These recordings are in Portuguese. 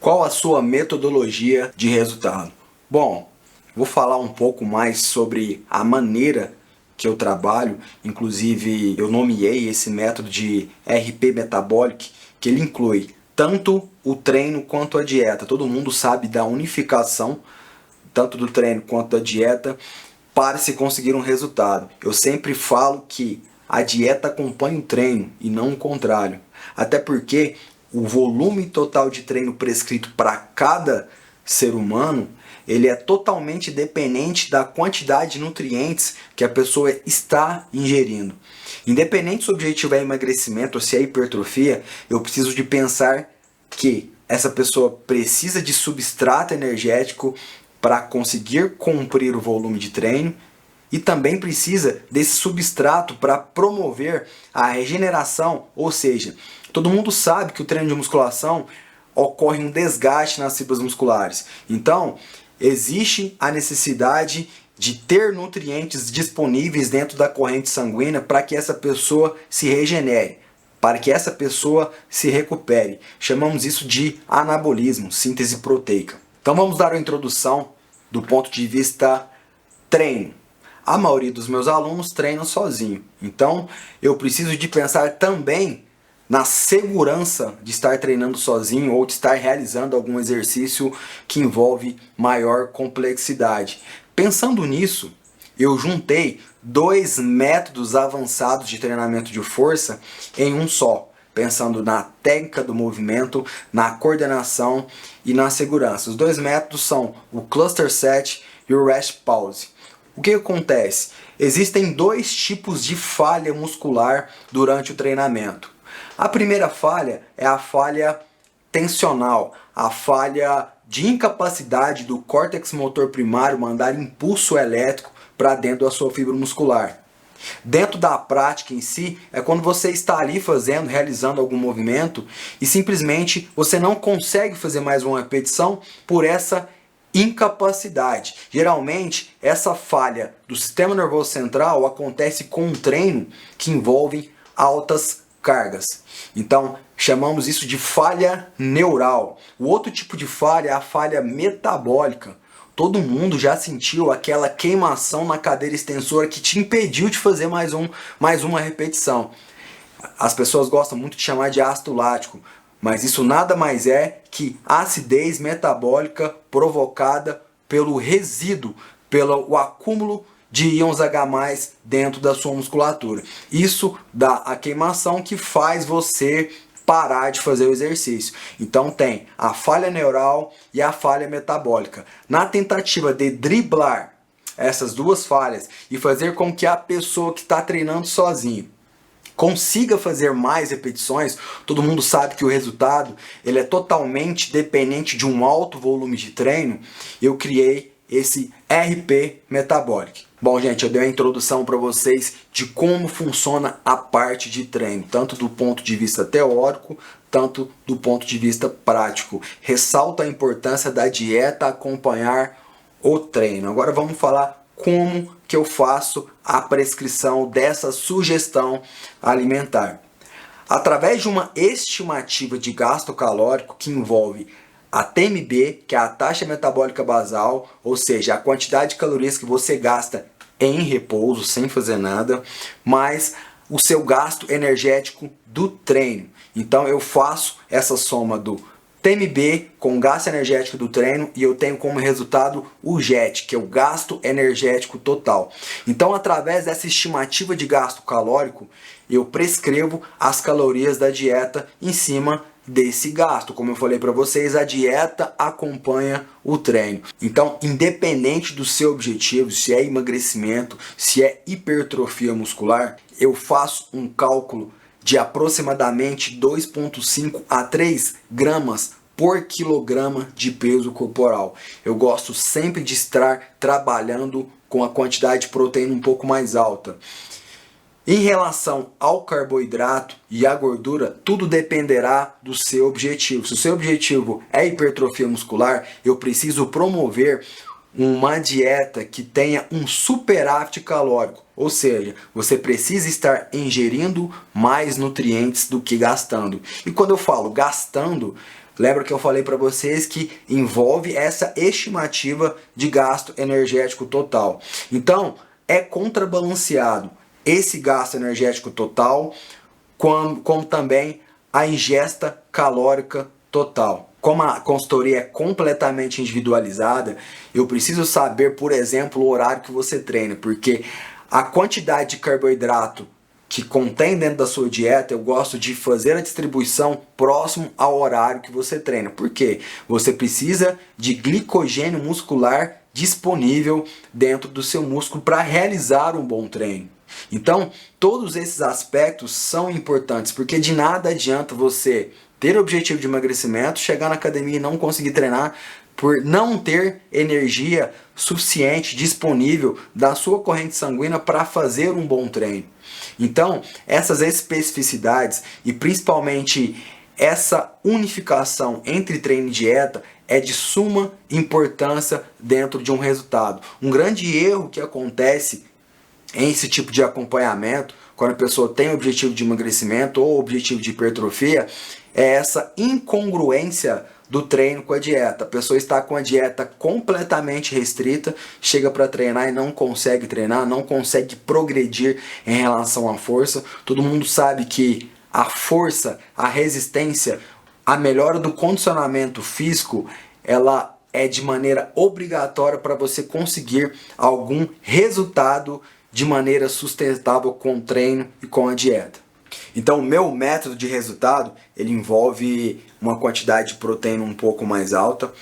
Qual a sua metodologia de resultado? Bom, vou falar um pouco mais sobre a maneira que eu trabalho. Inclusive, eu nomeei esse método de RP Metabolic, que ele inclui tanto o treino quanto a dieta. Todo mundo sabe da unificação, tanto do treino quanto da dieta, para se conseguir um resultado. Eu sempre falo que a dieta acompanha o treino e não o contrário. Até porque o volume total de treino prescrito para cada ser humano, ele é totalmente dependente da quantidade de nutrientes que a pessoa está ingerindo. Independente se o objetivo é emagrecimento ou se é hipertrofia, eu preciso de pensar que essa pessoa precisa de substrato energético para conseguir cumprir o volume de treino e também precisa desse substrato para promover a regeneração, ou seja, todo mundo sabe que o treino de musculação ocorre um desgaste nas fibras musculares. Então, existe a necessidade de ter nutrientes disponíveis dentro da corrente sanguínea para que essa pessoa se regenere, para que essa pessoa se recupere. Chamamos isso de anabolismo, síntese proteica. Então vamos dar uma introdução do ponto de vista treino. A maioria dos meus alunos treinam sozinho. Então eu preciso de pensar também na segurança de estar treinando sozinho ou de estar realizando algum exercício que envolve maior complexidade. Pensando nisso, eu juntei dois métodos avançados de treinamento de força em um só, pensando na técnica do movimento, na coordenação e na segurança. Os dois métodos são o Cluster Set e o Rest Pause. O que acontece? Existem dois tipos de falha muscular durante o treinamento. A primeira falha é a falha tensional, a falha de incapacidade do córtex motor primário mandar impulso elétrico para dentro da sua fibra muscular. Dentro da prática em si, é quando você está ali realizando algum movimento e simplesmente você não consegue fazer mais uma repetição por essa incapacidade. Geralmente, essa falha do sistema nervoso central acontece com um treino que envolve altas cargas. Então, chamamos isso de falha neural. O outro tipo de falha é a falha metabólica. Todo mundo já sentiu aquela queimação na cadeira extensora que te impediu de fazer mais uma repetição. As pessoas gostam muito de chamar de ácido lático, mas isso nada mais é que acidez metabólica provocada pelo resíduo, pelo acúmulo de íons H+ dentro da sua musculatura. Isso dá a queimação que faz você parar de fazer o exercício. Então tem a falha neural e a falha metabólica. Na tentativa de driblar essas duas falhas e fazer com que a pessoa que está treinando sozinho consiga fazer mais repetições, todo mundo sabe que o resultado ele é totalmente dependente de um alto volume de treino, eu criei esse RP Metabolic. Bom, gente, eu dei uma introdução para vocês de como funciona a parte de treino, tanto do ponto de vista teórico, tanto do ponto de vista prático. Ressalto a importância da dieta acompanhar o treino. Agora vamos falar como que eu faço a prescrição dessa sugestão alimentar. Através de uma estimativa de gasto calórico que envolve a TMB, que é a taxa metabólica basal, ou seja, a quantidade de calorias que você gasta em repouso, sem fazer nada, mais o seu gasto energético do treino. Então eu faço essa soma do TMB com o gasto energético do treino e eu tenho como resultado o GET, que é o gasto energético total. Então, através dessa estimativa de gasto calórico, eu prescrevo as calorias da dieta em cima desse gasto. Como eu falei para vocês, a dieta acompanha o treino. Então, independente do seu objetivo, se é emagrecimento, se é hipertrofia muscular, eu faço um cálculo de aproximadamente 2,5 a 3 gramas por quilograma de peso corporal. Eu gosto sempre de estar trabalhando com a quantidade de proteína um pouco mais alta. Em relação ao carboidrato e à gordura, tudo dependerá do seu objetivo. Se o seu objetivo é hipertrofia muscular, eu preciso promover uma dieta que tenha um superávit calórico, ou seja, você precisa estar ingerindo mais nutrientes do que gastando. E quando eu falo gastando, Lembra que eu falei para vocês que envolve essa estimativa de gasto energético total. Então, é contrabalanceado esse gasto energético total como também a ingesta calórica total. Como a consultoria é completamente individualizada, eu preciso saber, por exemplo, o horário que você treina, porque a quantidade de carboidrato que contém dentro da sua dieta, eu gosto de fazer a distribuição próximo ao horário que você treina. Por quê? Você precisa de glicogênio muscular disponível dentro do seu músculo para realizar um bom treino. Então, todos esses aspectos são importantes, porque de nada adianta você ter objetivo de emagrecimento, chegar na academia e não conseguir treinar por não ter energia suficiente disponível da sua corrente sanguínea para fazer um bom treino. Então, essas especificidades e principalmente essa unificação entre treino e dieta é de suma importância dentro de um resultado. Um grande erro que acontece em esse tipo de acompanhamento, quando a pessoa tem objetivo de emagrecimento ou objetivo de hipertrofia, é essa incongruência do treino com a dieta. A pessoa está com a dieta completamente restrita, chega para treinar e não consegue treinar, não consegue progredir em relação à força. Todo mundo sabe que a força, a resistência, a melhora do condicionamento físico, ela é de maneira obrigatória para você conseguir algum resultado de maneira sustentável com o treino e com a dieta. Então o meu método de resultado, ele envolve uma quantidade de proteína um pouco mais alta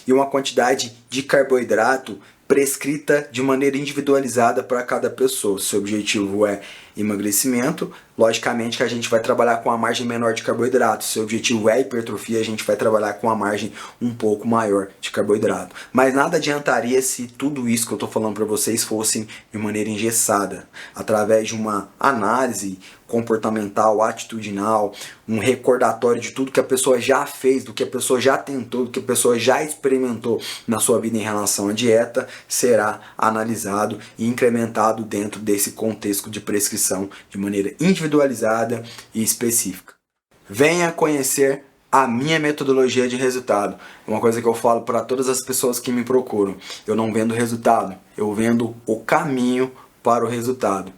e uma quantidade de carboidrato prescrita de maneira individualizada para cada pessoa. Se o objetivo é emagrecimento, logicamente que a gente vai trabalhar com a margem menor de carboidrato. Se o objetivo é hipertrofia, a gente vai trabalhar com a margem um pouco maior de carboidrato. Mas nada adiantaria se tudo isso que eu estou falando para vocês fosse de maneira engessada, através de uma análise comportamental, atitudinal, um recordatório de tudo que a pessoa já fez, do que a pessoa já tentou, do que a pessoa já experimentou na sua vida em relação à dieta, será analisado e incrementado dentro desse contexto de prescrição de maneira individualizada e específica. Venha conhecer a minha metodologia de resultado. É uma coisa que eu falo para todas as pessoas que me procuram. Eu não vendo resultado, eu vendo o caminho para o resultado.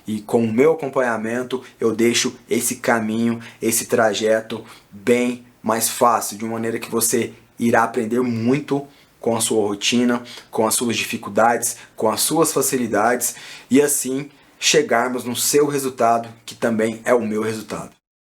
E com o meu acompanhamento eu deixo esse caminho, esse trajeto bem mais fácil, de uma maneira que você irá aprender muito com a sua rotina, com as suas dificuldades, com as suas facilidades e assim chegarmos no seu resultado, que também é o meu resultado.